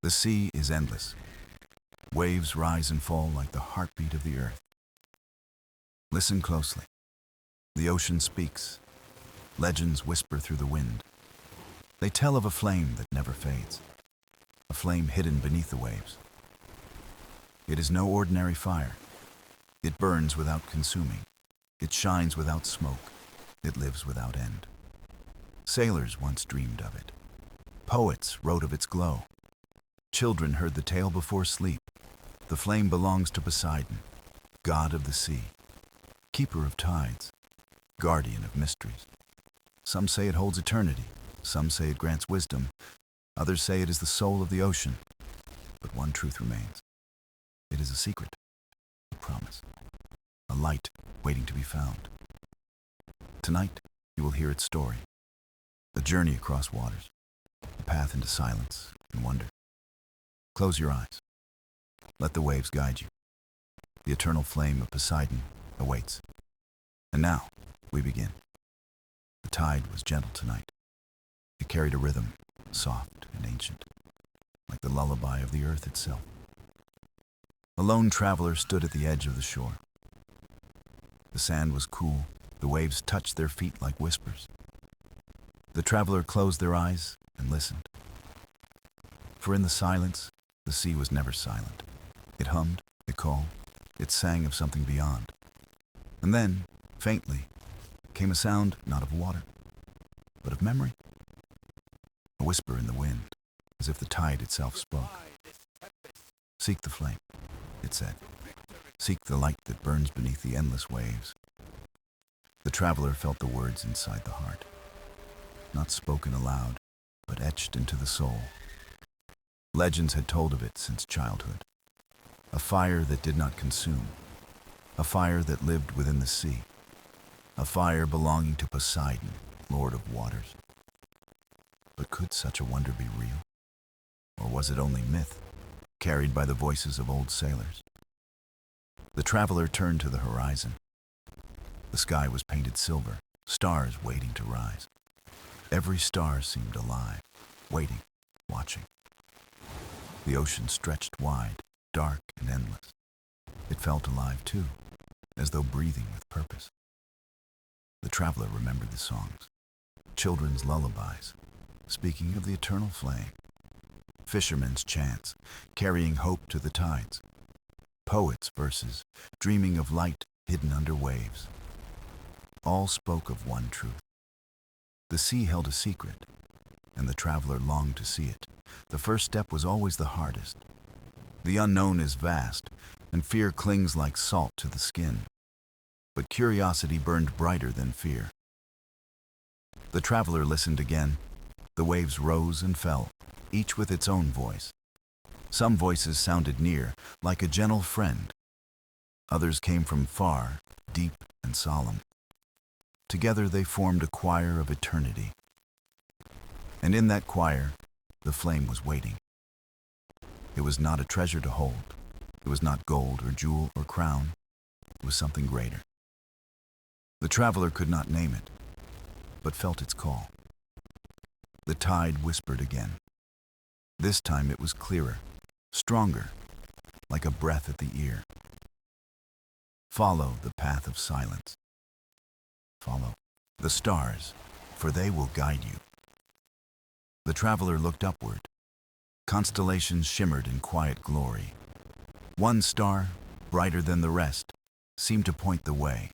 The sea is endless. Waves rise and fall like the heartbeat of the earth. Listen closely. The ocean speaks. Legends whisper through the wind. They tell of a flame that never fades, a flame hidden beneath the waves. It is no ordinary fire. It burns without consuming. It shines without smoke. It lives without end. Sailors once dreamed of it. Poets wrote of its glow. Children heard the tale before sleep. The flame belongs to Poseidon, god of the sea, keeper of tides, guardian of mysteries. Some say it holds eternity. Some say it grants wisdom. Others say it is the soul of the ocean. But one truth remains. It is a secret, a promise, a light waiting to be found. Tonight, you will hear its story, a journey across waters, a path into silence and wonder. Close your eyes. Let the waves guide you. The eternal flame of Poseidon awaits. And now, we begin. The tide was gentle tonight. It carried a rhythm, soft and ancient, like the lullaby of the earth itself. A lone traveler stood at the edge of the shore. The sand was cool. The waves touched their feet like whispers. The traveler closed their eyes and listened. For in the silence, the sea was never silent. It hummed, it called, it sang of something beyond. And then, faintly, came a sound not of water, but of memory. A whisper in the wind, as if the tide itself spoke. Seek the flame, it said. Seek the light that burns beneath the endless waves. The traveler felt the words inside the heart, not spoken aloud, but etched into the soul. Legends had told of it since childhood. A fire that did not consume. A fire that lived within the sea. A fire belonging to Poseidon, lord of waters. But could such a wonder be real? Or was it only myth, carried by the voices of old sailors? The traveler turned to the horizon. The sky was painted silver, stars waiting to rise. Every star seemed alive, waiting, watching. The ocean stretched wide, dark and endless. It felt alive too, as though breathing with purpose. The traveler remembered the songs, children's lullabies, speaking of the eternal flame, fishermen's chants, carrying hope to the tides, poets' verses, dreaming of light hidden under waves. All spoke of one truth. The sea held a secret, and the traveler longed to see it. The first step was always the hardest. The unknown is vast, and fear clings like salt to the skin. But curiosity burned brighter than fear. The traveler listened again. The waves rose and fell, each with its own voice. Some voices sounded near, like a gentle friend. Others came from far, deep and solemn. Together they formed a choir of eternity. And in that choir, the flame was waiting. It was not a treasure to hold. It was not gold or jewel or crown. It was something greater. The traveler could not name it, but felt its call. The tide whispered again. This time it was clearer, stronger, like a breath at the ear. Follow the path of silence. Follow the stars, for they will guide you. The traveler looked upward. Constellations shimmered in quiet glory. One star, brighter than the rest, seemed to point the way.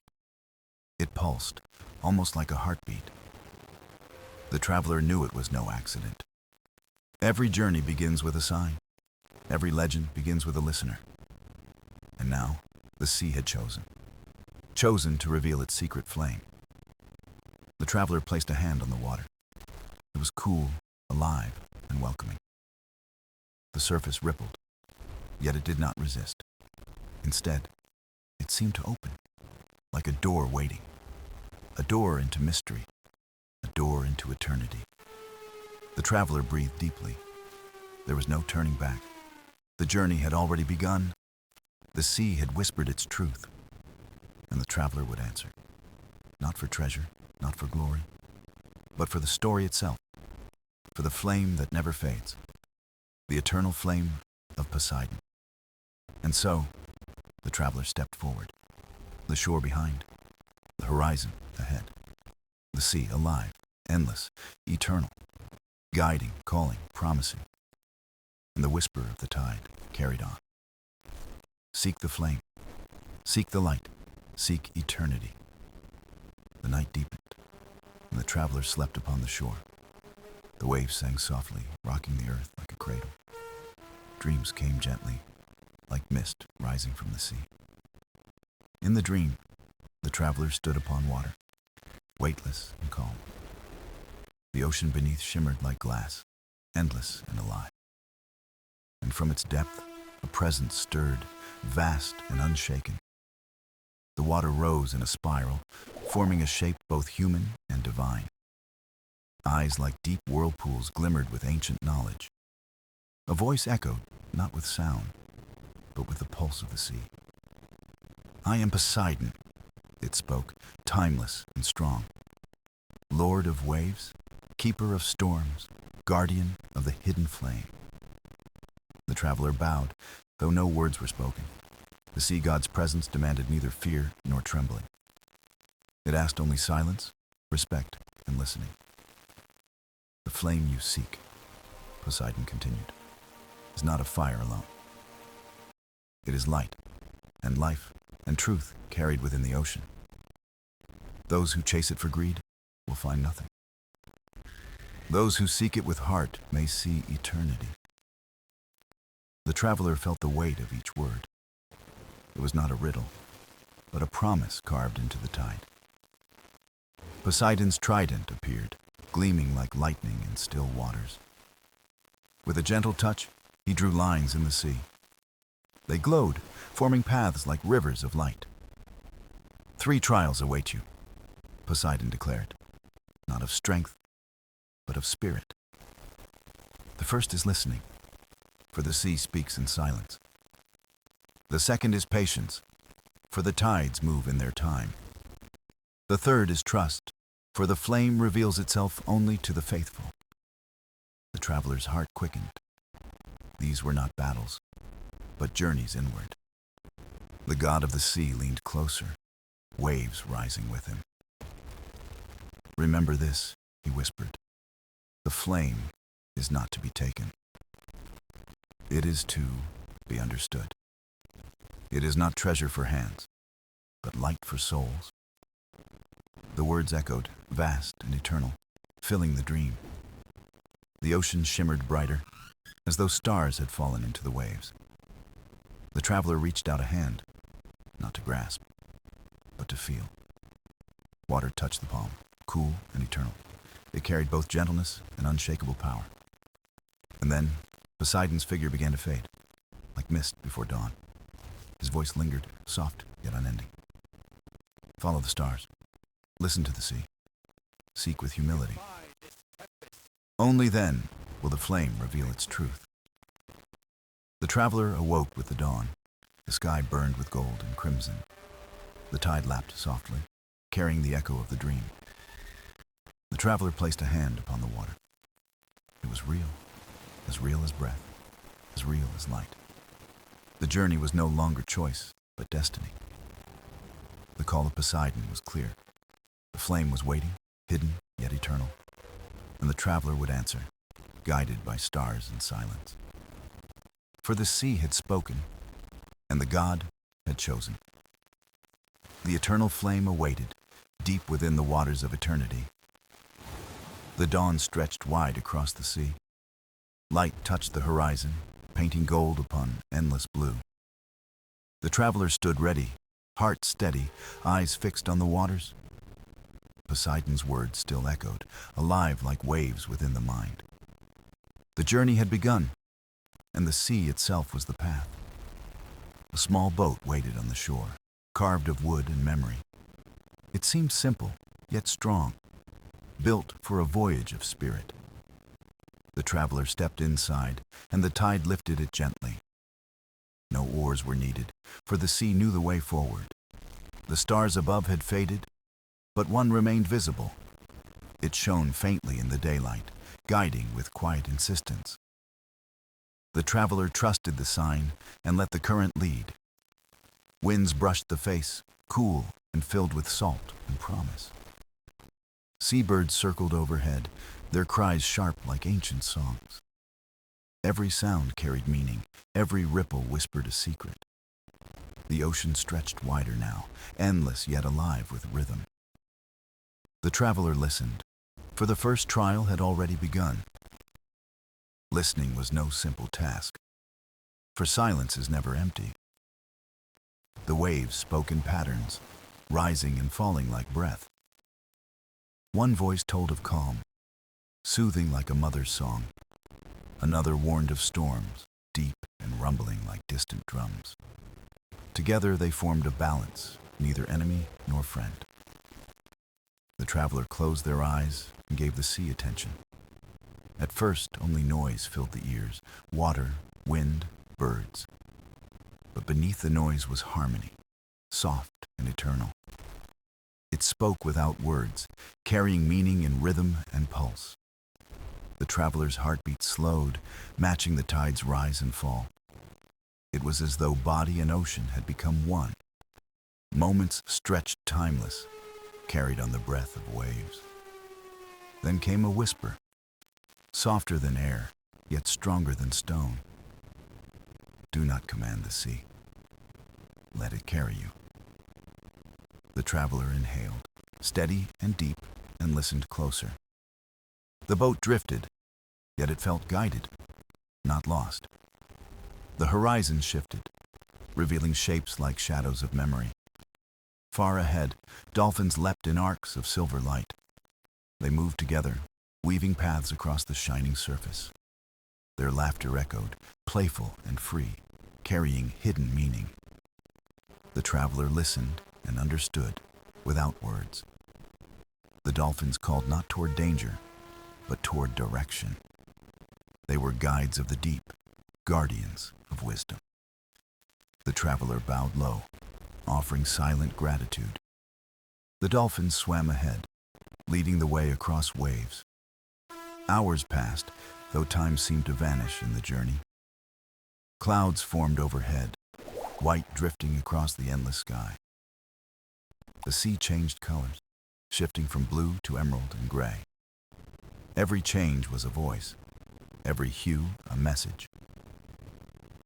It pulsed, almost like a heartbeat. The traveler knew it was no accident. Every journey begins with a sign. Every legend begins with a listener. And now, the sea had chosen to reveal its secret flame. The traveler placed a hand on the water. It was cool, alive, and welcoming. The surface rippled, yet it did not resist. Instead, it seemed to open, like a door waiting. A door into mystery, a door into eternity. The traveler breathed deeply. There was no turning back. The journey had already begun. The sea had whispered its truth, and the traveler would answer. Not for treasure, not for glory, but for the story itself, for the flame that never fades, the eternal flame of Poseidon. And so, the traveler stepped forward, the shore behind, the horizon ahead, the sea alive, endless, eternal, guiding, calling, promising, and the whisper of the tide carried on. Seek the flame, seek the light, seek eternity. The night deepened, and the traveler slept upon the shore. The waves sang softly, rocking the earth like a cradle. Dreams came gently, like mist rising from the sea. In the dream, the traveler stood upon water, weightless and calm. The ocean beneath shimmered like glass, endless and alive. And from its depth, a presence stirred, vast and unshaken. The water rose in a spiral, forming a shape both human and divine. Eyes like deep whirlpools glimmered with ancient knowledge. A voice echoed, not with sound, but with the pulse of the sea. "I am Poseidon," it spoke, timeless and strong. "Lord of waves, keeper of storms, guardian of the hidden flame." The traveler bowed, though no words were spoken. The sea god's presence demanded neither fear nor trembling. It asked only silence, respect, and listening. "The flame you seek," Poseidon continued, "is not a fire alone. It is light, and life, and truth carried within the ocean. Those who chase it for greed will find nothing. Those who seek it with heart may see eternity." The traveler felt the weight of each word. It was not a riddle, but a promise carved into the tide. Poseidon's trident appeared, gleaming like lightning in still waters. With a gentle touch, he drew lines in the sea. They glowed, forming paths like rivers of light. "3 trials await you," Poseidon declared, "not of strength, but of spirit. The first is listening, for the sea speaks in silence. The second is patience, for the tides move in their time. The third is trust, for the flame reveals itself only to the faithful." The traveler's heart quickened. These were not battles, but journeys inward. The god of the sea leaned closer, waves rising with him. "Remember this," he whispered. "The flame is not to be taken. It is to be understood. It is not treasure for hands, but light for souls." The words echoed, vast and eternal, filling the dream. The ocean shimmered brighter, as though stars had fallen into the waves. The traveler reached out a hand, not to grasp, but to feel. Water touched the palm, cool and eternal. It carried both gentleness and unshakable power. And then, Poseidon's figure began to fade, like mist before dawn. His voice lingered, soft yet unending. "Follow the stars. Listen to the sea. Seek with humility. Only then will the flame reveal its truth." The traveler awoke with the dawn. The sky burned with gold and crimson. The tide lapped softly, carrying the echo of the dream. The traveler placed a hand upon the water. It was real as breath, as real as light. The journey was no longer choice, but destiny. The call of Poseidon was clear. The flame was waiting, hidden yet eternal, and the traveler would answer, guided by stars and silence. For the sea had spoken, and the god had chosen. The eternal flame awaited, deep within the waters of eternity. The dawn stretched wide across the sea. Light touched the horizon, painting gold upon endless blue. The traveler stood ready, heart steady, eyes fixed on the waters. Poseidon's words still echoed, alive like waves within the mind. The journey had begun, and the sea itself was the path. A small boat waited on the shore, carved of wood and memory. It seemed simple, yet strong, built for a voyage of spirit. The traveler stepped inside, and the tide lifted it gently. No oars were needed, for the sea knew the way forward. The stars above had faded, but one remained visible. It shone faintly in the daylight, guiding with quiet insistence. The traveler trusted the sign and let the current lead. Winds brushed the face, cool and filled with salt and promise. Seabirds circled overhead, their cries sharp like ancient songs. Every sound carried meaning, every ripple whispered a secret. The ocean stretched wider now, endless yet alive with rhythm. The traveler listened, for the first trial had already begun. Listening was no simple task, for silence is never empty. The waves spoke in patterns, rising and falling like breath. One voice told of calm, soothing like a mother's song. Another warned of storms, deep and rumbling like distant drums. Together they formed a balance, neither enemy nor friend. The traveler closed their eyes and gave the sea attention. At first, only noise filled the ears, water, wind, birds. But beneath the noise was harmony, soft and eternal. It spoke without words, carrying meaning in rhythm and pulse. The traveler's heartbeat slowed, matching the tide's rise and fall. It was as though body and ocean had become one. Moments stretched timeless, carried on the breath of waves. Then came a whisper, softer than air, yet stronger than stone. Do not command the sea. Let it carry you. The traveler inhaled, steady and deep, and listened closer. The boat drifted, yet it felt guided, not lost. The horizon shifted, revealing shapes like shadows of memory. Far ahead, dolphins leapt in arcs of silver light. They moved together, weaving paths across the shining surface. Their laughter echoed, playful and free, carrying hidden meaning. The traveler listened and understood, without words. The dolphins called not toward danger, but toward direction. They were guides of the deep, guardians of wisdom. The traveler bowed low, offering silent gratitude. The dolphins swam ahead, leading the way across waves. Hours passed, though time seemed to vanish in the journey. Clouds formed overhead, white drifting across the endless sky. The sea changed colors, shifting from blue to emerald and gray. Every change was a voice, every hue a message.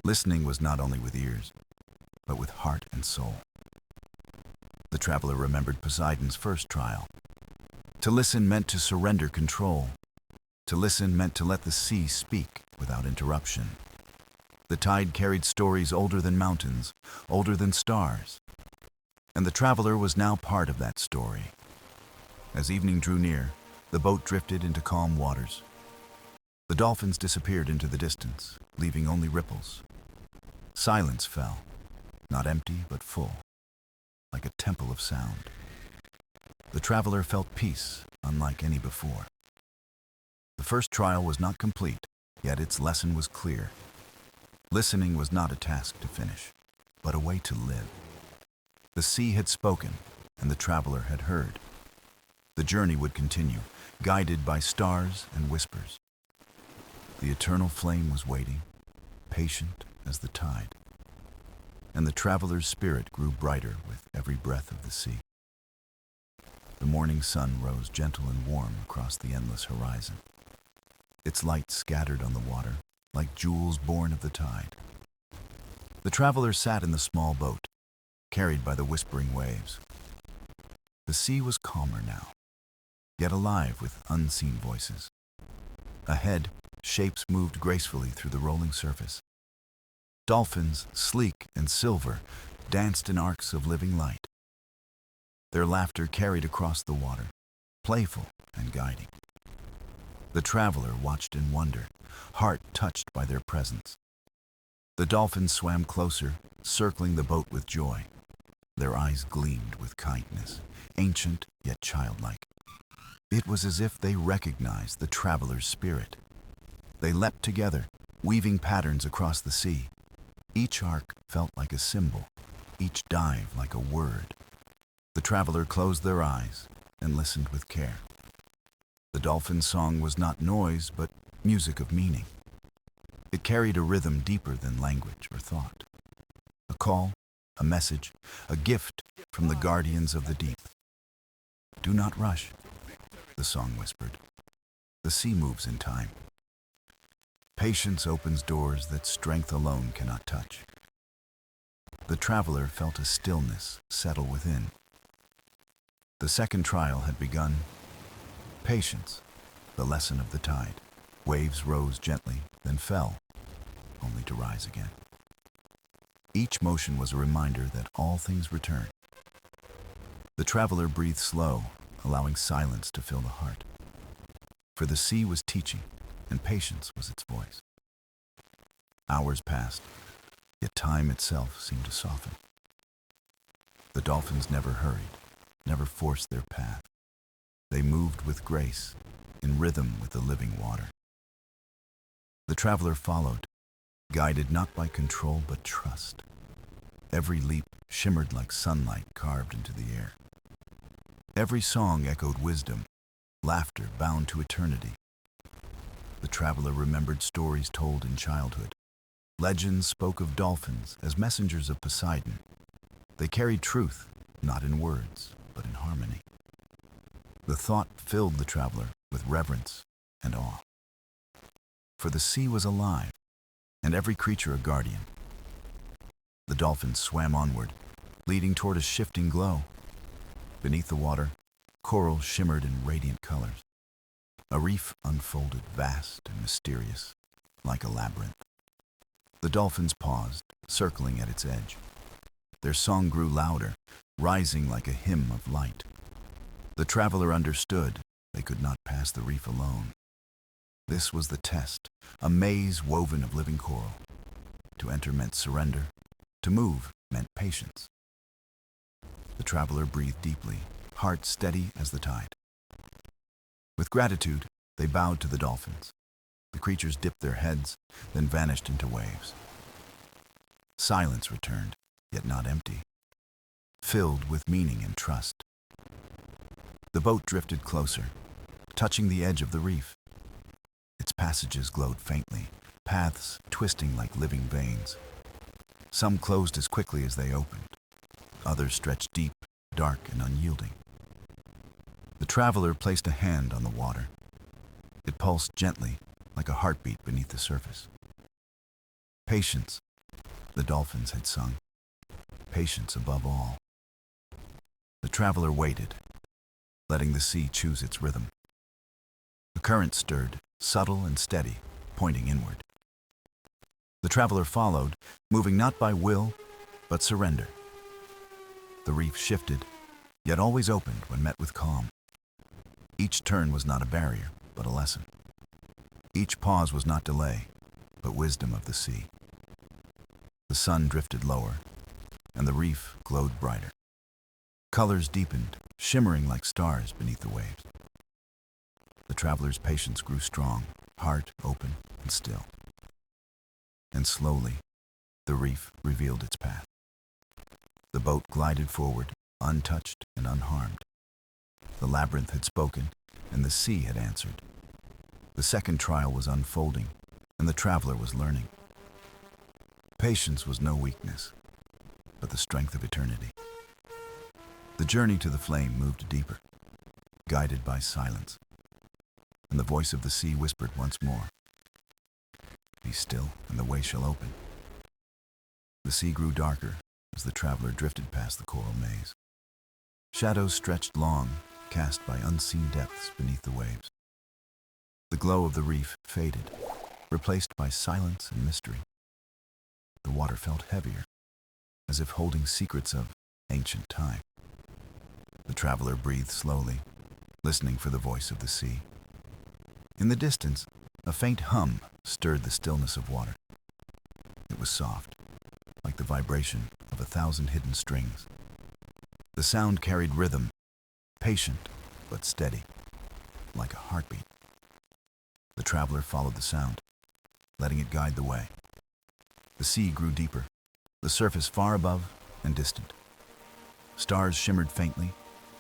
Listening was not only with ears, but with heart and soul. The traveler remembered Poseidon's first trial. To listen meant to surrender control. To listen meant to let the sea speak without interruption. The tide carried stories older than mountains, older than stars. And the traveler was now part of that story. As evening drew near, the boat drifted into calm waters. The dolphins disappeared into the distance, leaving only ripples. Silence fell, not empty but full, like a temple of sound. The traveler felt peace unlike any before. The first trial was not complete, yet its lesson was clear. Listening was not a task to finish, but a way to live. The sea had spoken, and the traveler had heard. The journey would continue, guided by stars and whispers. The eternal flame was waiting, patient as the tide. And the traveler's spirit grew brighter with every breath of the sea. The morning sun rose gentle and warm across the endless horizon. Its light scattered on the water, like jewels born of the tide. The traveler sat in the small boat, carried by the whispering waves. The sea was calmer now, yet alive with unseen voices. Ahead, shapes moved gracefully through the rolling surface. Dolphins, sleek and silver, danced in arcs of living light. Their laughter carried across the water, playful and guiding. The traveler watched in wonder, heart touched by their presence. The dolphins swam closer, circling the boat with joy. Their eyes gleamed with kindness, ancient yet childlike. It was as if they recognized the traveler's spirit. They leapt together, weaving patterns across the sea. Each arc felt like a symbol, each dive like a word. The traveler closed their eyes and listened with care. The dolphin's song was not noise, but music of meaning. It carried a rhythm deeper than language or thought. A call, a message, a gift from the guardians of the deep. "Do not rush," the song whispered. "The sea moves in time. Patience opens doors that strength alone cannot touch." The traveler felt a stillness settle within. The second trial had begun. Patience, the lesson of the tide. Waves rose gently, then fell, only to rise again. Each motion was a reminder that all things return. The traveler breathed slow, allowing silence to fill the heart. For the sea was teaching, and patience was its voice. Hours passed, yet time itself seemed to soften. The dolphins never hurried, never forced their path. They moved with grace, in rhythm with the living water. The traveler followed, guided not by control but trust. Every leap shimmered like sunlight carved into the air. Every song echoed wisdom, laughter bound to eternity. The traveler remembered stories told in childhood. Legends spoke of dolphins as messengers of Poseidon. They carried truth, not in words, but in harmony. The thought filled the traveler with reverence and awe. For the sea was alive, and every creature a guardian. The dolphins swam onward, leading toward a shifting glow. Beneath the water, coral shimmered in radiant colors. A reef unfolded, vast and mysterious, like a labyrinth. The dolphins paused, circling at its edge. Their song grew louder, rising like a hymn of light. The traveler understood they could not pass the reef alone. This was the test, a maze woven of living coral. To enter meant surrender, to move meant patience. The traveler breathed deeply, heart steady as the tide. With gratitude, they bowed to the dolphins. The creatures dipped their heads, then vanished into waves. Silence returned, yet not empty, filled with meaning and trust. The boat drifted closer, touching the edge of the reef. Its passages glowed faintly, paths twisting like living veins. Some closed as quickly as they opened. Others stretched deep, dark, and unyielding. The traveler placed a hand on the water. It pulsed gently, like a heartbeat beneath the surface. Patience, the dolphins had sung. Patience above all. The traveler waited, letting the sea choose its rhythm. The current stirred, subtle and steady, pointing inward. The traveler followed, moving not by will, but surrender. The reef shifted, yet always opened when met with calm. Each turn was not a barrier, but a lesson. Each pause was not delay, but wisdom of the sea. The sun drifted lower, and the reef glowed brighter. Colors deepened, shimmering like stars beneath the waves. The traveler's patience grew strong, heart open and still. And slowly, the reef revealed its path. The boat glided forward, untouched and unharmed. The labyrinth had spoken, and the sea had answered. The second trial was unfolding, and the traveler was learning. Patience was no weakness, but the strength of eternity. The journey to the flame moved deeper, guided by silence, and the voice of the sea whispered once more, "Be still, and the way shall open." The sea grew darker as the traveler drifted past the coral maze. Shadows stretched long, cast by unseen depths beneath the waves. The glow of the reef faded, replaced by silence and mystery. The water felt heavier, as if holding secrets of ancient time. The traveler breathed slowly, listening for the voice of the sea. In the distance, a faint hum stirred the stillness of water. It was soft, like the vibration of 1,000 hidden strings. The sound carried rhythm, patient but steady, like a heartbeat. The traveler followed the sound, letting it guide the way. The sea grew deeper, the surface far above and distant. Stars shimmered faintly,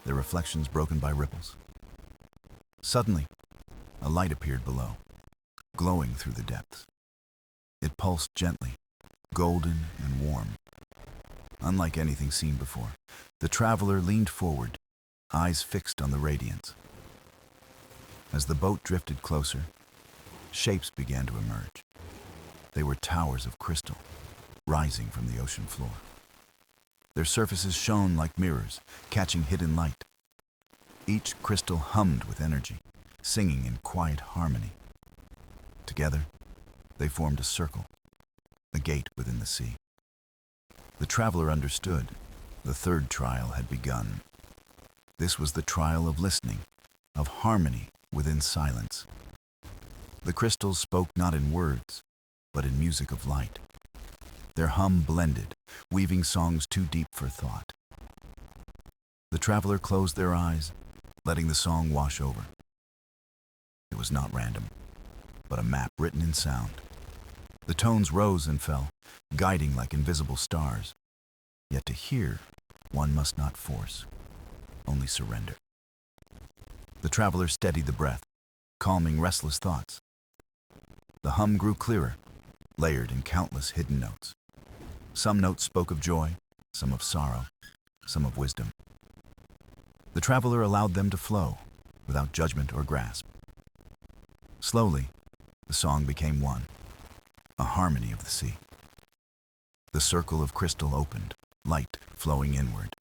their reflections broken by ripples. Suddenly, a light appeared below, glowing through the depths. It pulsed gently, golden and warm. Unlike anything seen before, the traveler leaned forward, eyes fixed on the radiance. As the boat drifted closer, shapes began to emerge. They were towers of crystal, rising from the ocean floor. Their surfaces shone like mirrors, catching hidden light. Each crystal hummed with energy, singing in quiet harmony. Together, they formed a circle, a gate within the sea. The traveler understood. The third trial had begun. This was the trial of listening, of harmony within silence. The crystals spoke not in words, but in music of light. Their hum blended, weaving songs too deep for thought. The traveler closed their eyes, letting the song wash over. It was not random, but a map written in sound. The tones rose and fell, guiding like invisible stars. Yet to hear, one must not force, only surrender. The traveler steadied the breath, calming restless thoughts. The hum grew clearer, layered in countless hidden notes. Some notes spoke of joy, some of sorrow, some of wisdom. The traveler allowed them to flow, without judgment or grasp. Slowly, the song became one, a harmony of the sea. The circle of crystal opened, light flowing inward.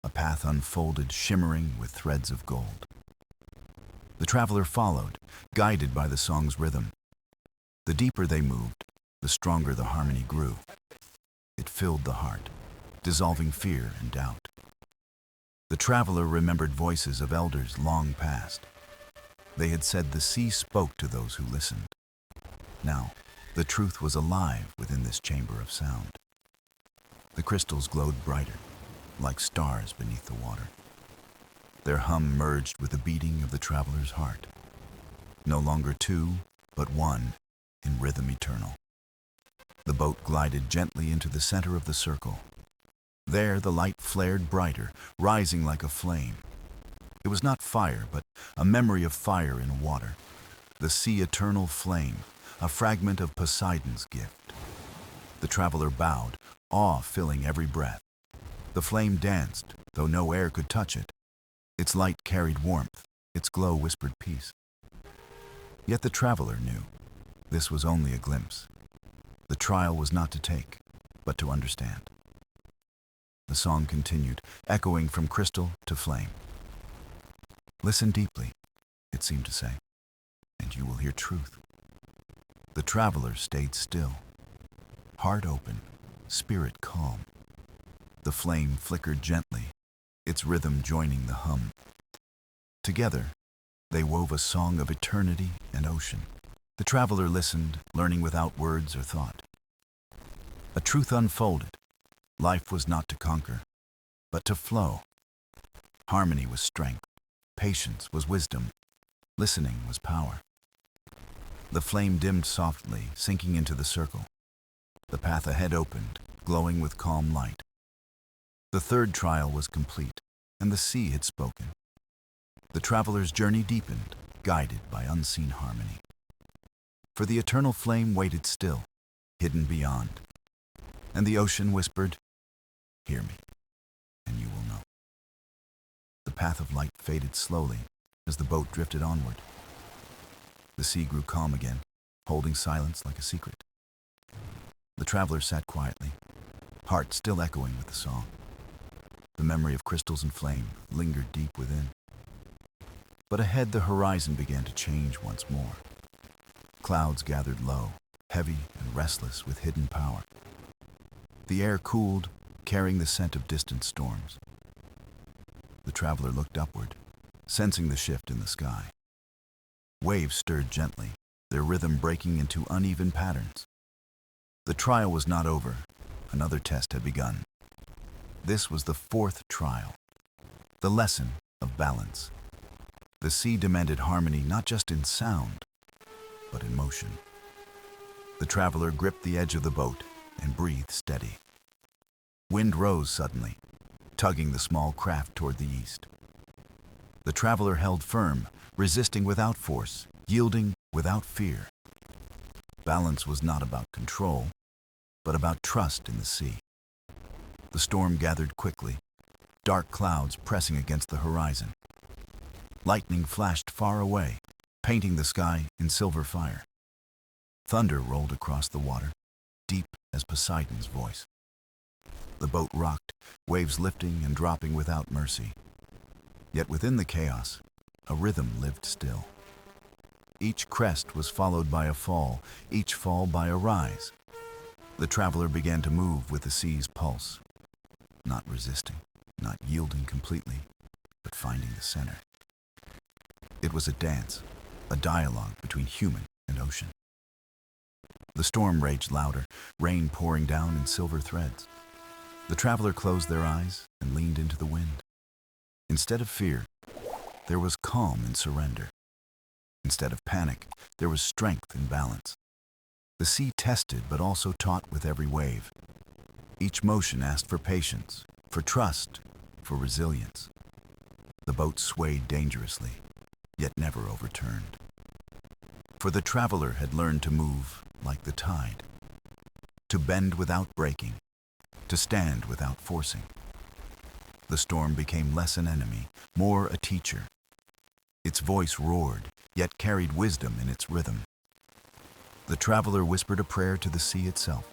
A path unfolded, shimmering with threads of gold. The traveler followed, guided by the song's rhythm. The deeper they moved, the stronger the harmony grew. It filled the heart, dissolving fear and doubt. The traveler remembered voices of elders long past. They had said the sea spoke to those who listened. Now, the truth was alive within this chamber of sound. The crystals glowed brighter, like stars beneath the water. Their hum merged with the beating of the traveler's heart. No longer two, but one, in rhythm eternal. The boat glided gently into the center of the circle. There the light flared brighter, rising like a flame. It was not fire, but a memory of fire in water. The sea eternal flame, a fragment of Poseidon's gift. The traveler bowed, awe filling every breath. The flame danced, though no air could touch it. Its light carried warmth, its glow whispered peace. Yet the traveler knew this was only a glimpse. The trial was not to take, but to understand. The song continued, echoing from crystal to flame. Listen deeply, it seemed to say, and you will hear truth. The traveler stayed still, heart open, spirit calm. The flame flickered gently, its rhythm joining the hum. Together, they wove a song of eternity and ocean. The traveler listened, learning without words or thought. A truth unfolded. Life was not to conquer, but to flow. Harmony was strength. Patience was wisdom. Listening was power. The flame dimmed softly, sinking into the circle. The path ahead opened, glowing with calm light. The third trial was complete, and the sea had spoken. The traveler's journey deepened, guided by unseen harmony. For the eternal flame waited still, hidden beyond. And the ocean whispered, "Hear me, and you will know." The path of light faded slowly as the boat drifted onward. The sea grew calm again, holding silence like a secret. The traveler sat quietly, heart still echoing with the song. The memory of crystals and flame lingered deep within. But ahead the horizon began to change once more. Clouds gathered low, heavy and restless with hidden power. The air cooled, carrying the scent of distant storms. The traveler looked upward, sensing the shift in the sky. Waves stirred gently, their rhythm breaking into uneven patterns. The trial was not over. Another test had begun. This was the fourth trial, the lesson of balance. The sea demanded harmony not just in sound, but in motion. The traveler gripped the edge of the boat and breathed steady. Wind rose suddenly, tugging the small craft toward the east. The traveler held firm, resisting without force, yielding without fear. balance was not about control, but about trust in the sea. The storm gathered quickly, dark clouds pressing against the horizon. Lightning flashed far away, painting the sky in silver fire. Thunder rolled across the water, deep as Poseidon's voice. The boat rocked, waves lifting and dropping without mercy. Yet within the chaos, a rhythm lived still. Each crest was followed by a fall, each fall by a rise. The traveler began to move with the sea's pulse, not resisting, not yielding completely, but finding the center. It was a dance, a dialogue between human and ocean. The storm raged louder, rain pouring down in silver threads. The traveler closed their eyes and leaned into the wind. Instead of fear, there was calm and surrender. Instead of panic, there was strength and balance. The sea tested but also taught with every wave. Each motion asked for patience, for trust, for resilience. The boat swayed dangerously, yet never overturned. For the traveler had learned to move like the tide, to bend without breaking, to stand without forcing. The storm became less an enemy, more a teacher. Its voice roared, yet carried wisdom in its rhythm. The traveler whispered a prayer to the sea itself,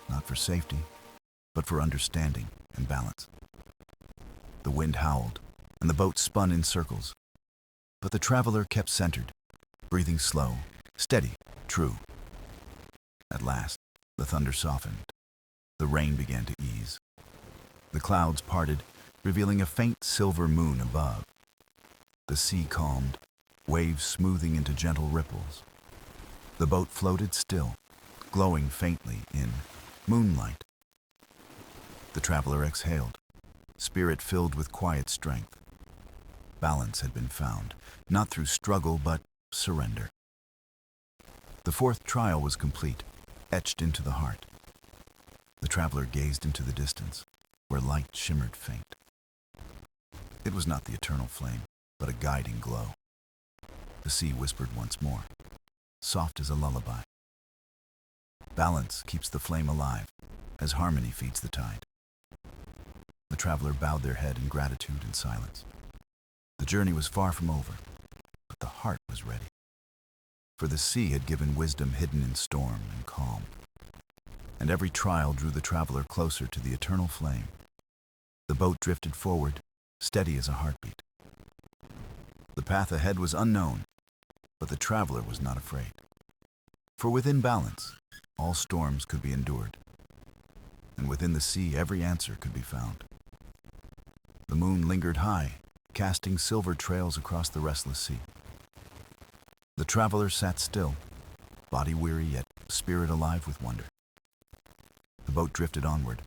not for safety, but for understanding and balance. The wind howled, and the boat spun in circles. But the traveler kept centered, breathing slow, steady, true. At last, the thunder softened. The rain began to ease. The clouds parted, revealing a faint silver moon above. The sea calmed, waves smoothing into gentle ripples. The boat floated still, glowing faintly in moonlight. The traveler exhaled, spirit filled with quiet strength. Balance had been found, not through struggle but surrender. The fourth trial was complete, etched into the heart. The traveler gazed into the distance, where light shimmered faint. It was not the eternal flame, but a guiding glow. The sea whispered once more, soft as a lullaby. Balance keeps the flame alive, as harmony feeds the tide. The traveler bowed their head in gratitude and silence. The journey was far from over, but the heart was ready. For the sea had given wisdom hidden in storm and calm. And every trial drew the traveler closer to the eternal flame. The boat drifted forward, steady as a heartbeat. The path ahead was unknown, but the traveler was not afraid. For within balance, all storms could be endured. And within the sea, every answer could be found. The moon lingered high, casting silver trails across the restless sea. The traveler sat still, body weary yet spirit alive with wonder. The boat drifted onward,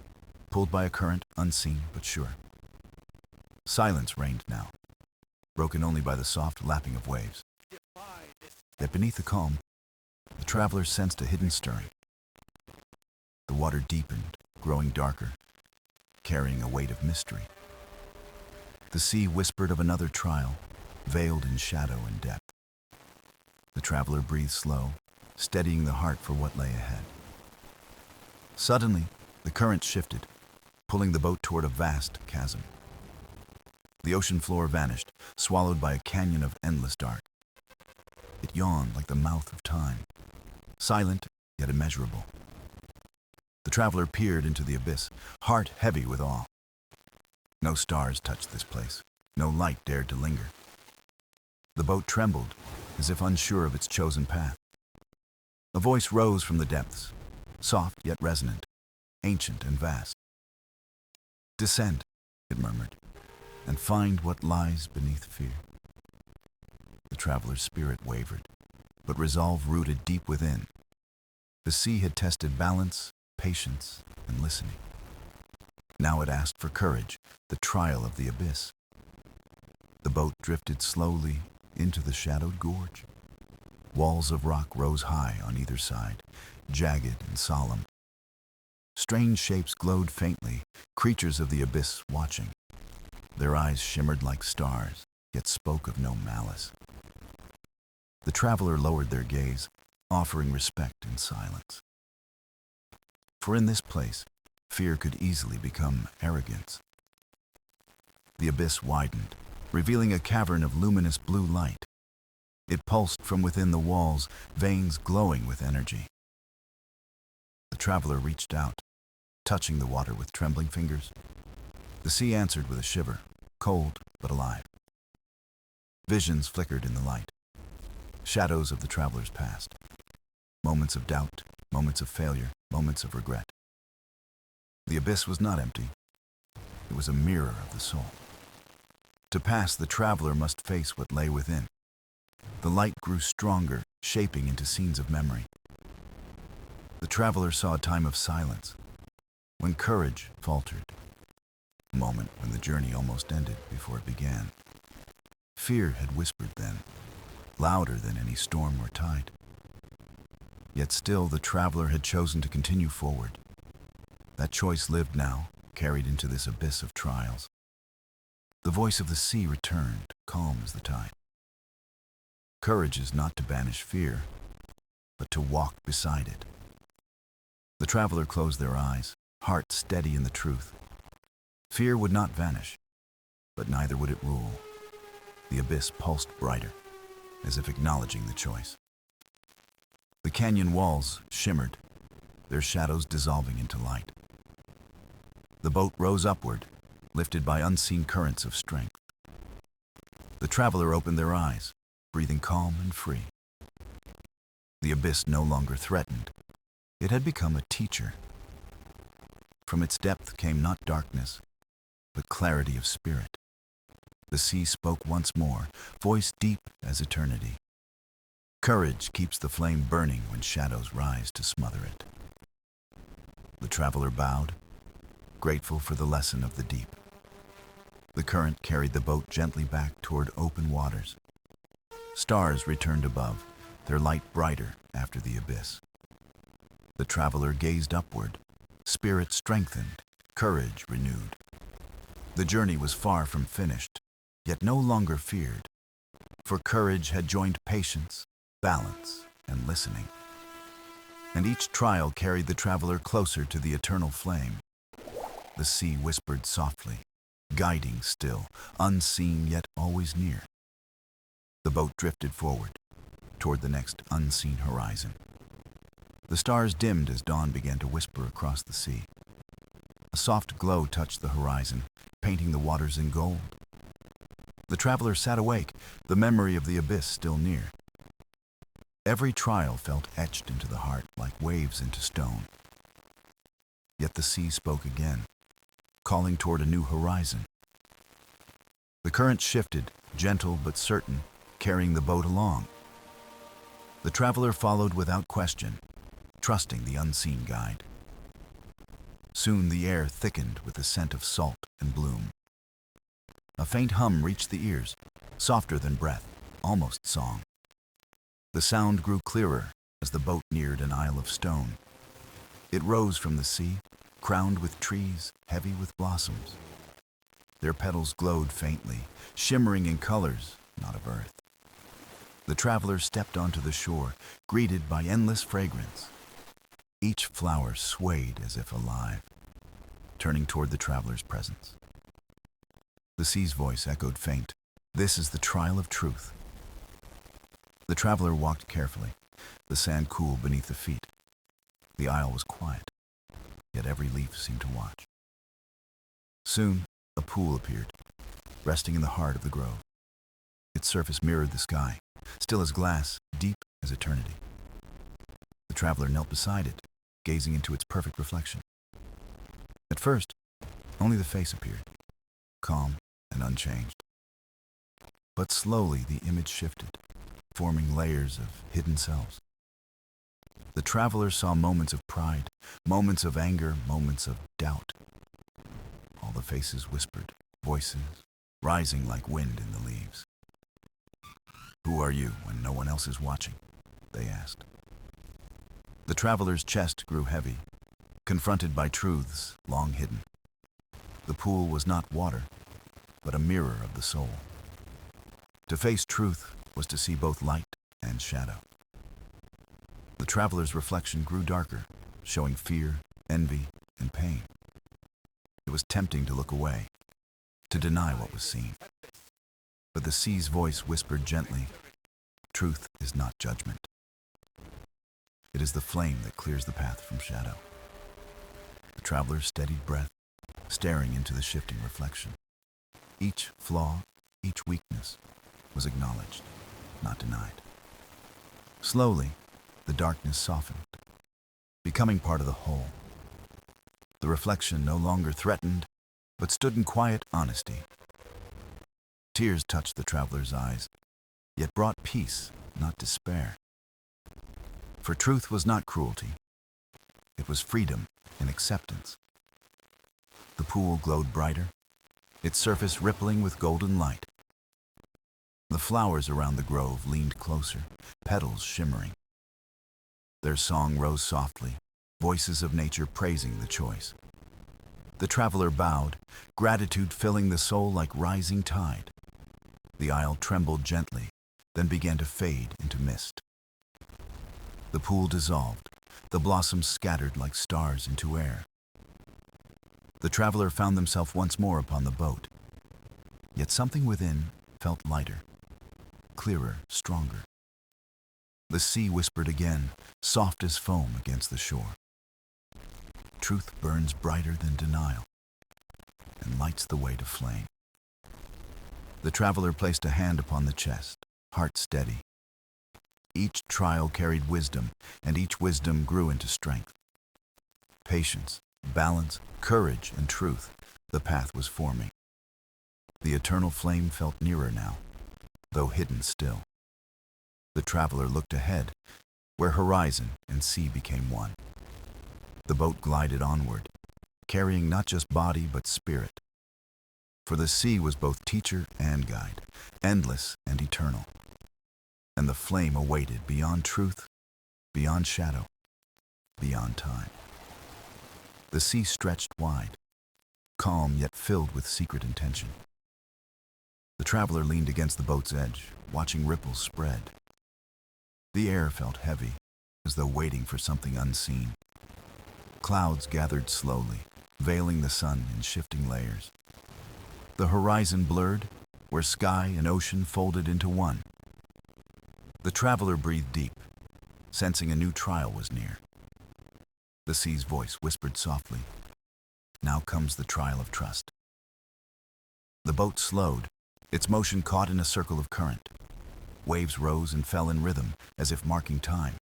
pulled by a current unseen but sure. Silence reigned now, broken only by the soft lapping of waves. Yet beneath the calm, the traveler sensed a hidden stirring. The water deepened, growing darker, carrying a weight of mystery. The sea whispered of another trial, veiled in shadow and depth. The traveler breathed slow, steadying the heart for what lay ahead. Suddenly, the current shifted, pulling the boat toward a vast chasm. The ocean floor vanished, swallowed by a canyon of endless dark. It yawned like the mouth of time, silent yet immeasurable. The traveler peered into the abyss, heart heavy with awe. No stars touched this place, no light dared to linger. The boat trembled, as if unsure of its chosen path. A voice rose from the depths, soft yet resonant, ancient and vast. "Descend," it murmured, "and find what lies beneath fear." The traveler's spirit wavered, but resolve rooted deep within. The sea had tested balance, patience, and listening. Now it asked for courage, the trial of the abyss. The boat drifted slowly into the shadowed gorge. Walls of rock rose high on either side, jagged and solemn. Strange shapes glowed faintly, creatures of the abyss watching. Their eyes shimmered like stars, yet spoke of no malice. The traveler lowered their gaze, offering respect in silence. For in this place, fear could easily become arrogance. The abyss widened, revealing a cavern of luminous blue light. It pulsed from within the walls, veins glowing with energy. The traveler reached out, touching the water with trembling fingers. The sea answered with a shiver, cold but alive. Visions flickered in the light, shadows of the traveler's past. Moments of doubt, moments of failure, moments of regret. The abyss was not empty. It was a mirror of the soul. To pass, the traveler must face what lay within. The light grew stronger, shaping into scenes of memory. The traveler saw a time of silence, when courage faltered, a moment when the journey almost ended before it began. Fear had whispered then, louder than any storm or tide. Yet still the traveler had chosen to continue forward. That choice lived now, carried into this abyss of trials. The voice of the sea returned, calm as the tide. Courage is not to banish fear, but to walk beside it. The traveler closed their eyes, heart steady in the truth. Fear would not vanish, but neither would it rule. The abyss pulsed brighter, as if acknowledging the choice. The canyon walls shimmered, their shadows dissolving into light. The boat rose upward, lifted by unseen currents of strength. The traveler opened their eyes, breathing calm and free. The abyss no longer threatened. It had become a teacher. From its depth came not darkness, but clarity of spirit. The sea spoke once more, voice deep as eternity. Courage keeps the flame burning when shadows rise to smother it. The traveler bowed, grateful for the lesson of the deep. The current carried the boat gently back toward open waters. Stars returned above, their light brighter after the abyss. The traveler gazed upward, spirit strengthened, courage renewed. The journey was far from finished, yet no longer feared, for courage had joined patience, balance, and listening. And each trial carried the traveler closer to the eternal flame. The sea whispered softly, guiding still, unseen yet always near. The boat drifted forward, toward the next unseen horizon. The stars dimmed as dawn began to whisper across the sea. A soft glow touched the horizon, painting the waters in gold. The traveler sat awake, the memory of the abyss still near. Every trial felt etched into the heart like waves into stone. Yet the sea spoke again, calling toward a new horizon. The current shifted, gentle but certain, carrying the boat along. The traveler followed without question, trusting the unseen guide. Soon the air thickened with the scent of salt and bloom. A faint hum reached the ears, softer than breath, almost song. The sound grew clearer as the boat neared an isle of stone. It rose from the sea, crowned with trees, heavy with blossoms. Their petals glowed faintly, shimmering in colors not of earth. The traveler stepped onto the shore, greeted by endless fragrance. Each flower swayed as if alive, turning toward the traveler's presence. The sea's voice echoed faint, "This is the trial of truth." The traveler walked carefully, the sand cool beneath the feet. The isle was quiet, yet every leaf seemed to watch. Soon, a pool appeared, resting in the heart of the grove. Its surface mirrored the sky, still as glass, deep as eternity. The traveler knelt beside it, gazing into its perfect reflection. At first, only the face appeared, calm and unchanged. But slowly the image shifted, forming layers of hidden selves. The traveler saw moments of pride, moments of anger, moments of doubt. All the faces whispered, voices rising like wind in the leaves. "Who are you when no one else is watching?" they asked. The traveler's chest grew heavy, confronted by truths long hidden. The pool was not water, but a mirror of the soul. To face truth was to see both light and shadow. The traveler's reflection grew darker, showing fear, envy, and pain. It was tempting to look away, to deny what was seen. But the sea's voice whispered gently, "Truth is not judgment. It is the flame that clears the path from shadow." The traveler steadied breath, staring into the shifting reflection. Each flaw, each weakness was acknowledged, not denied. Slowly, the darkness softened, becoming part of the whole. The reflection no longer threatened, but stood in quiet honesty. Tears touched the traveler's eyes, yet brought peace, not despair. For truth was not cruelty. It was freedom and acceptance. The pool glowed brighter, its surface rippling with golden light. The flowers around the grove leaned closer, petals shimmering. Their song rose softly, voices of nature praising the choice. The traveler bowed, gratitude filling the soul like rising tide. The isle trembled gently, then began to fade into mist. The pool dissolved, the blossoms scattered like stars into air. The traveler found himself once more upon the boat. Yet something within felt lighter, clearer, stronger. The sea whispered again, soft as foam against the shore. Truth burns brighter than denial and lights the way to flame. The traveler placed a hand upon the chest, heart steady. Each trial carried wisdom, and each wisdom grew into strength. Patience, balance, courage, and truth, the path was forming. The eternal flame felt nearer now, though hidden still. The traveler looked ahead, where horizon and sea became one. The boat glided onward, carrying not just body but spirit. For the sea was both teacher and guide, endless and eternal. And the flame awaited beyond truth, beyond shadow, beyond time. The sea stretched wide, calm yet filled with secret intention. The traveler leaned against the boat's edge, watching ripples spread. The air felt heavy, as though waiting for something unseen. Clouds gathered slowly, veiling the sun in shifting layers. The horizon blurred, where sky and ocean folded into one. The traveler breathed deep, sensing a new trial was near. The sea's voice whispered softly, "Now comes the trial of trust." The boat slowed, its motion caught in a circle of current. Waves rose and fell in rhythm, as if marking time.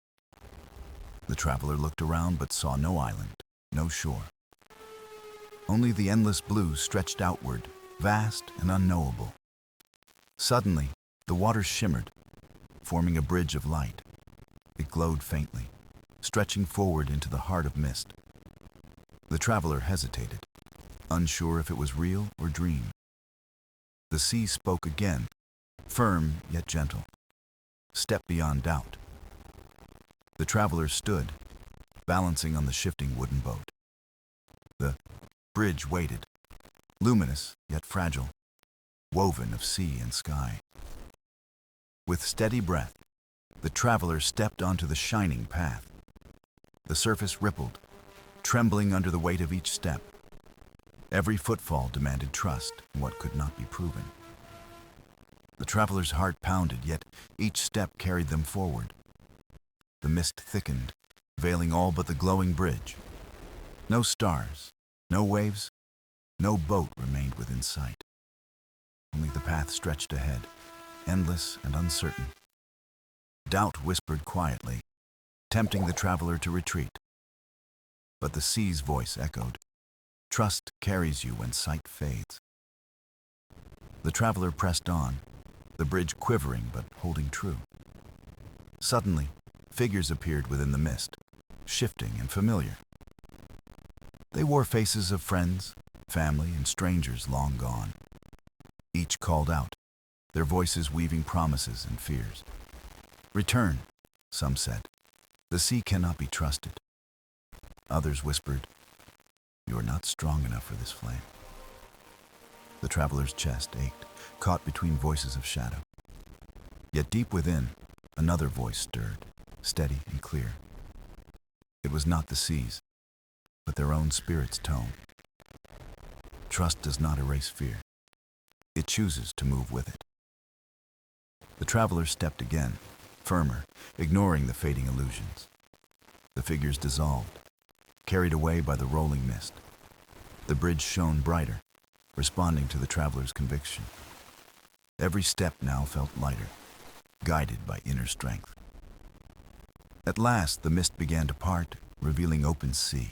The traveler looked around but saw no island, no shore. Only the endless blue stretched outward, vast and unknowable. Suddenly, the water shimmered, forming a bridge of light. It glowed faintly, stretching forward into the heart of mist. The traveler hesitated, unsure if it was real or dream. The sea spoke again, firm yet gentle. "Step beyond doubt." The traveler stood, balancing on the shifting wooden boat. The bridge waited, luminous yet fragile, woven of sea and sky. With steady breath, the traveler stepped onto the shining path. The surface rippled, trembling under the weight of each step. Every footfall demanded trust in what could not be proven. The traveler's heart pounded, yet each step carried them forward. The mist thickened, veiling all but the glowing bridge. No stars, no waves, no boat remained within sight. Only the path stretched ahead, endless and uncertain. Doubt whispered quietly, tempting the traveler to retreat. But the sea's voice echoed, "Trust carries you when sight fades." The traveler pressed on, the bridge quivering but holding true. Suddenly, figures appeared within the mist, shifting and familiar. They wore faces of friends, family, and strangers long gone. Each called out, their voices weaving promises and fears. "Return," some said. "The sea cannot be trusted." Others whispered, "You are not strong enough for this flame." The traveler's chest ached, caught between voices of shadow. Yet deep within, another voice stirred, steady and clear. It was not the sea's, but their own spirit's tone. Trust does not erase fear. It chooses to move with it. The traveler stepped again, firmer, ignoring the fading illusions. The figures dissolved, carried away by the rolling mist. The bridge shone brighter, responding to the traveler's conviction. Every step now felt lighter, guided by inner strength. At last, the mist began to part, revealing open sea.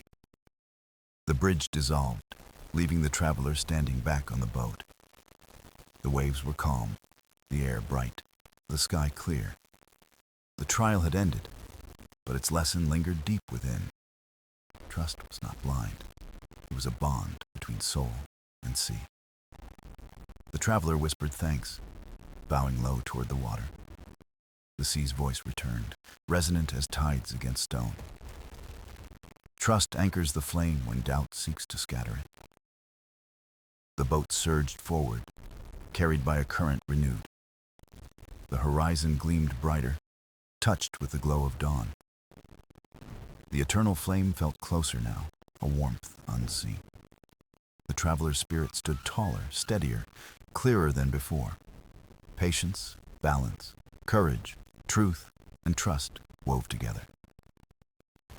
The bridge dissolved, leaving the traveler standing back on the boat. The waves were calm, the air bright, the sky clear. The trial had ended, but its lesson lingered deep within. Trust was not blind. It was a bond between soul and sea. The traveler whispered thanks, bowing low toward the water. The sea's voice returned, resonant as tides against stone. Trust anchors the flame when doubt seeks to scatter it. The boat surged forward, carried by a current renewed. The horizon gleamed brighter, touched with the glow of dawn. The eternal flame felt closer now, a warmth unseen. The traveler's spirit stood taller, steadier, clearer than before. Patience, balance, courage, truth, and trust wove together.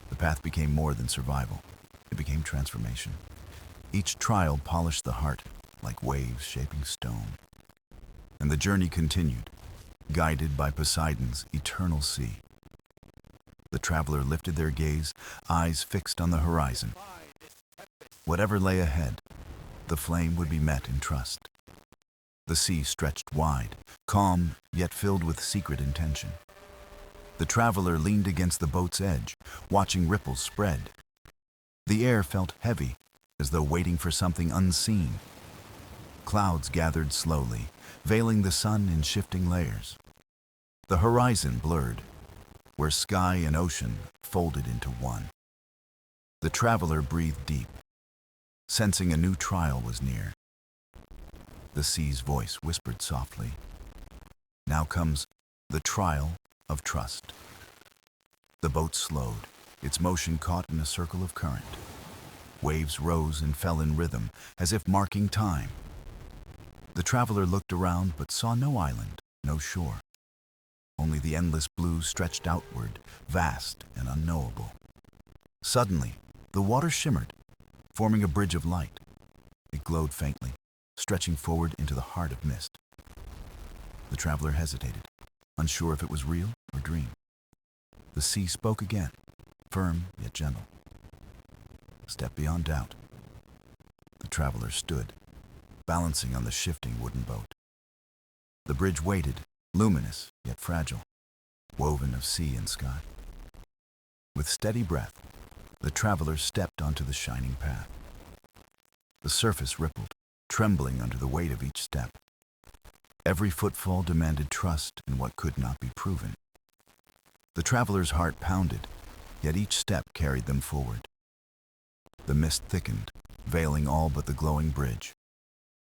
The path became more than survival. It became transformation. Each trial polished the heart like waves shaping stone. And the journey continued, guided by Poseidon's eternal sea. The traveler lifted their gaze, eyes fixed on the horizon. Whatever lay ahead, the flame would be met in trust. The sea stretched wide, calm, yet filled with secret intention. The traveler leaned against the boat's edge, watching ripples spread. The air felt heavy, as though waiting for something unseen. Clouds gathered slowly, veiling the sun in shifting layers. The horizon blurred, where sky and ocean folded into one. The traveler breathed deep, sensing a new trial was near. The sea's voice whispered softly, "Now comes the trial of trust." The boat slowed, its motion caught in a circle of current. Waves rose and fell in rhythm, as if marking time. The traveler looked around but saw no island, no shore. Only the endless blue stretched outward, vast and unknowable. Suddenly, the water shimmered, forming a bridge of light. It glowed faintly, stretching forward into the heart of mist. The traveler hesitated, unsure if it was real or dream. The sea spoke again, firm yet gentle. Step beyond doubt. The traveler stood, balancing on the shifting wooden boat. The bridge waited, luminous yet fragile, woven of sea and sky. With steady breath, the traveler stepped onto the shining path. The surface rippled, trembling under the weight of each step. Every footfall demanded trust in what could not be proven. The traveler's heart pounded, yet each step carried them forward. The mist thickened, veiling all but the glowing bridge.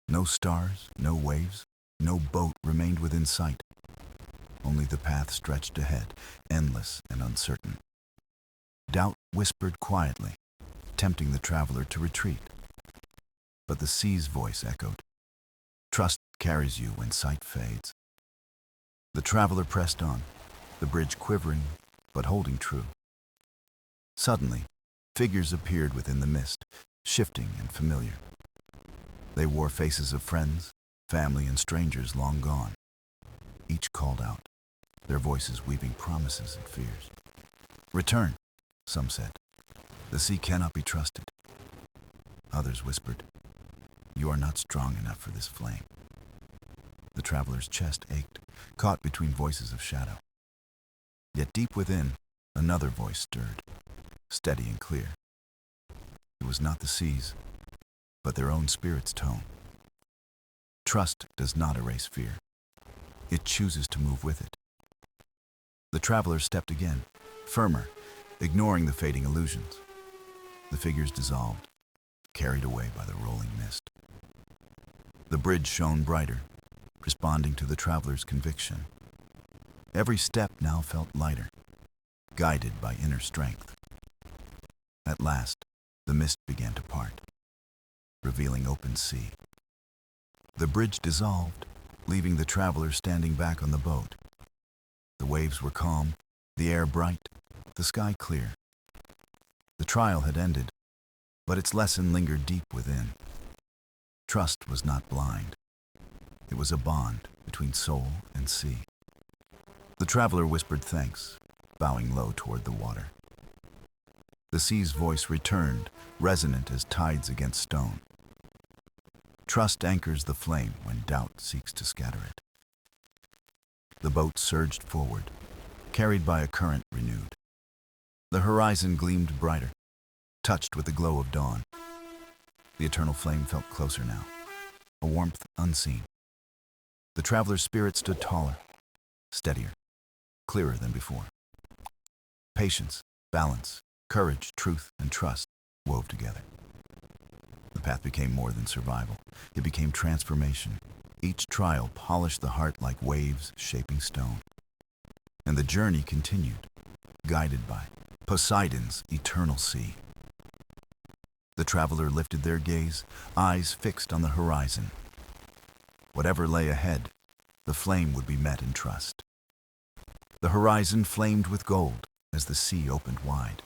No stars, no waves, no boat remained within sight. Only the path stretched ahead, endless and uncertain. Doubt whispered quietly, tempting the traveler to retreat. But the sea's voice echoed, "Trust carries you when sight fades." The traveler pressed on, the bridge quivering, but holding true. Suddenly, figures appeared within the mist, shifting and familiar. They wore faces of friends, family, and strangers long gone. Each called out, their voices weaving promises and fears. "Return," some said. "The sea cannot be trusted." Others whispered, "You are not strong enough for this flame." The traveler's chest ached, caught between voices of shadow. Yet deep within, another voice stirred, steady and clear. It was not the sea's, but their own spirit's tone. Trust does not erase fear. It chooses to move with it. The traveler stepped again, firmer, ignoring the fading illusions. The figures dissolved, carried away by the rolling mist. The bridge shone brighter, responding to the traveler's conviction. Every step now felt lighter, guided by inner strength. At last, the mist began to part, revealing open sea. The bridge dissolved, leaving the travelers standing back on the boat. The waves were calm, the air bright, the sky clear. The trial had ended, but its lesson lingered deep within. Trust was not blind. It was a bond between soul and sea. The traveler whispered thanks, bowing low toward the water. The sea's voice returned, resonant as tides against stone. Trust anchors the flame when doubt seeks to scatter it. The boat surged forward, carried by a current renewed. The horizon gleamed brighter, touched with the glow of dawn. The eternal flame felt closer now, a warmth unseen. The traveler's spirit stood taller, steadier, clearer than before. Patience, balance, courage, truth, and trust wove together. The path became more than survival. It became transformation. Each trial polished the heart like waves shaping stone. And the journey continued, guided by Poseidon's eternal sea. The traveler lifted their gaze, eyes fixed on the horizon. Whatever lay ahead, the flame would be met in trust. The horizon flamed with gold as the sea opened wide.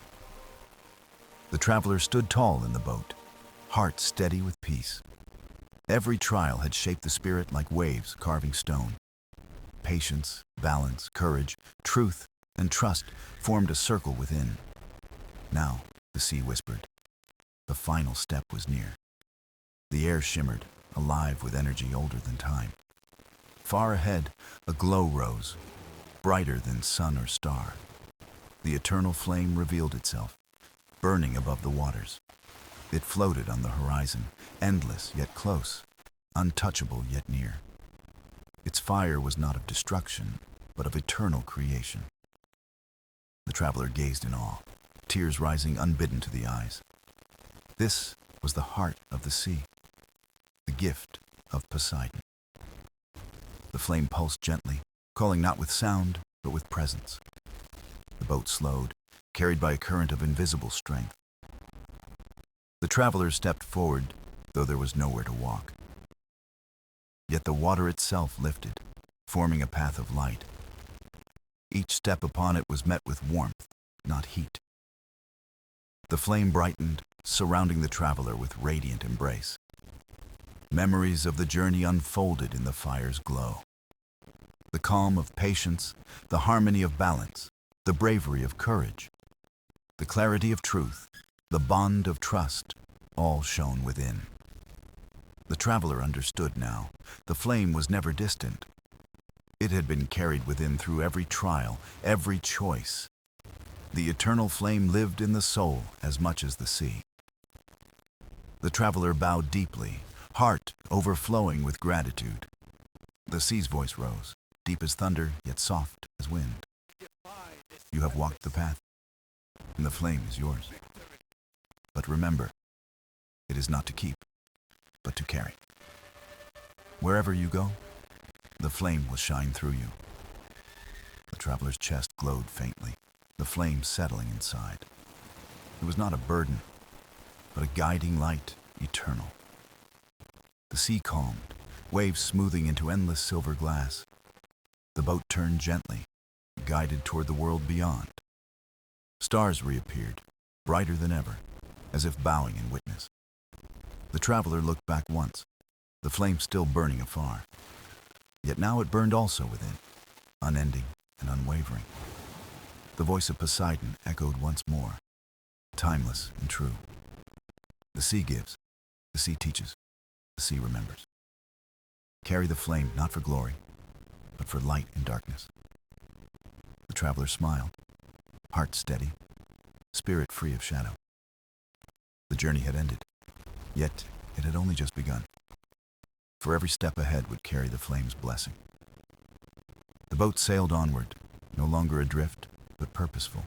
The traveler stood tall in the boat, heart steady with peace. Every trial had shaped the spirit like waves carving stone. Patience, balance, courage, truth, and trust formed a circle within. Now, the sea whispered. The final step was near. The air shimmered, alive with energy older than time. Far ahead, a glow rose, brighter than sun or star. The eternal flame revealed itself, burning above the waters. It floated on the horizon, endless yet close, untouchable yet near. Its fire was not of destruction, but of eternal creation. The traveler gazed in awe, tears rising unbidden to the eyes. This was the heart of the sea, the gift of Poseidon. The flame pulsed gently, calling not with sound, but with presence. The boat slowed, carried by a current of invisible strength. The travelers stepped forward, though there was nowhere to walk. Yet the water itself lifted, forming a path of light. Each step upon it was met with warmth, not heat. The flame brightened, surrounding the traveler with radiant embrace. Memories of the journey unfolded in the fire's glow. The calm of patience, the harmony of balance, the bravery of courage, the clarity of truth, the bond of trust, all shone within. The traveler understood now. The flame was never distant. It had been carried within through every trial, every choice. The eternal flame lived in the soul as much as the sea. The traveler bowed deeply, heart overflowing with gratitude. The sea's voice rose, deep as thunder, yet soft as wind. You have walked the path, and the flame is yours. But remember, it is not to keep, but to carry. Wherever you go, the flame will shine through you. The traveler's chest glowed faintly, the flame settling inside. It was not a burden, but a guiding light, eternal. The sea calmed, waves smoothing into endless silver glass. The boat turned gently, guided toward the world beyond. Stars reappeared, brighter than ever, as if bowing in witness. The traveler looked back once, the flame still burning afar. Yet now it burned also within, unending and unwavering. The voice of Poseidon echoed once more, timeless and true. The sea gives, the sea teaches, the sea remembers. Carry the flame not for glory, but for light in darkness. The traveler smiled, heart steady, spirit free of shadow. The journey had ended, yet it had only just begun. For every step ahead would carry the flame's blessing. The boat sailed onward, no longer adrift, but purposeful.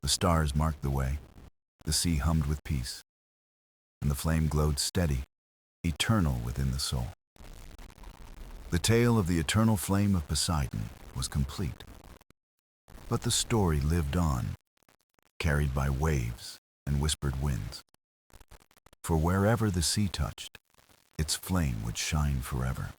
The stars marked the way, the sea hummed with peace, and the flame glowed steady, eternal within the soul. The tale of the eternal flame of Poseidon was complete. But the story lived on, carried by waves and whispered winds. For wherever the sea touched, its flame would shine forever.